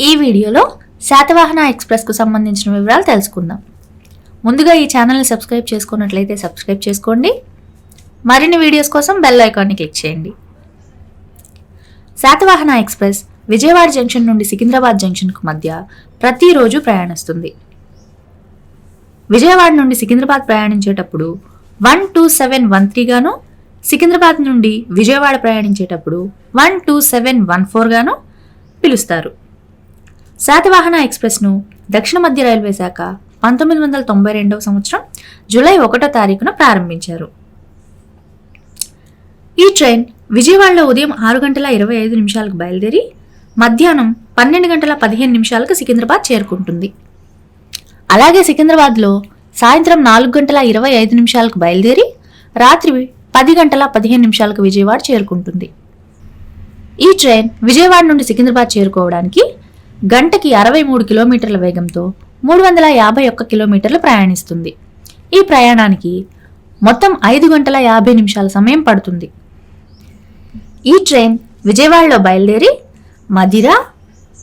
ఈ వీడియోలో శాతవాహన ఎక్స్ప్రెస్కు సంబంధించిన వివరాలు తెలుసుకుందాం. ముందుగా ఈ ఛానల్ని సబ్స్క్రైబ్ చేసుకున్నట్లయితే సబ్స్క్రైబ్ చేసుకోండి. మరిన్ని వీడియోస్ కోసం బెల్ ఐకాన్ని క్లిక్ చేయండి. శాతవాహన ఎక్స్ప్రెస్ విజయవాడ జంక్షన్ నుండి సికింద్రాబాద్ జంక్షన్కు మధ్య ప్రతిరోజు ప్రయాణిస్తుంది. విజయవాడ నుండి సికింద్రాబాద్ ప్రయాణించేటప్పుడు 12713 గాను, సికింద్రాబాద్ నుండి విజయవాడ ప్రయాణించేటప్పుడు 12714 గాను పిలుస్తారు. శాతవాహన ఎక్స్ప్రెస్ను దక్షిణ మధ్య రైల్వే శాఖ 1992వ సంవత్సరం జూలై 1వ తారీఖున ప్రారంభించారు. ఈ ట్రైన్ విజయవాడలో ఉదయం 6:25 బయలుదేరి మధ్యాహ్నం 12:15 సికింద్రాబాద్ చేరుకుంటుంది. అలాగే సికింద్రాబాద్లో సాయంత్రం 4:25 బయలుదేరి రాత్రి 10:15 విజయవాడ చేరుకుంటుంది. ఈ ట్రైన్ విజయవాడ నుండి సికింద్రాబాద్ చేరుకోవడానికి గంటకి 63 కిలోమీటర్ల వేగంతో 351 కిలోమీటర్లు ప్రయాణిస్తుంది. ఈ ప్రయాణానికి మొత్తం 5:50 సమయం పడుతుంది. ఈ ట్రైన్ విజయవాడలో బయలుదేరి మధిర,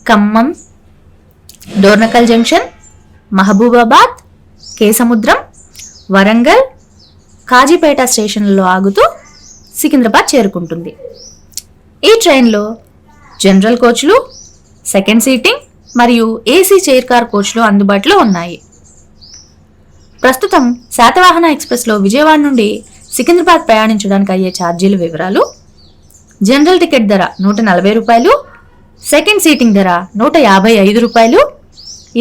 ఖమ్మం, డోర్నకల్ జంక్షన్, మహబూబాబాద్, కేసముద్రం, వరంగల్, కాజీపేట స్టేషన్లలో ఆగుతూ సికింద్రాబాద్ చేరుకుంటుంది. ఈ ట్రైన్లో జనరల్ కోచ్లు, సెకండ్ సీటింగ్ మరియు ఏసీ చైర్ కార్ కోచ్లు అందుబాటులో ఉన్నాయి. ప్రస్తుతం శాతవాహన ఎక్స్ప్రెస్లో విజయవాడ నుండి సికింద్రాబాద్ ప్రయాణించడానికి అయ్యే ఛార్జీల వివరాలు: జనరల్ టికెట్ ధర ₹140, సెకండ్ సీటింగ్ ధర ₹155,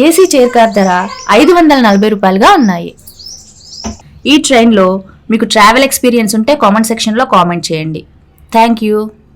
ఏసీ చైర్ కార్ ధర ₹540గా ఉన్నాయి. ఈ ట్రైన్లో మీకు ట్రావెల్ ఎక్స్పీరియన్స్ ఉంటే కామెంట్ సెక్షన్లో కామెంట్ చేయండి. Thank you.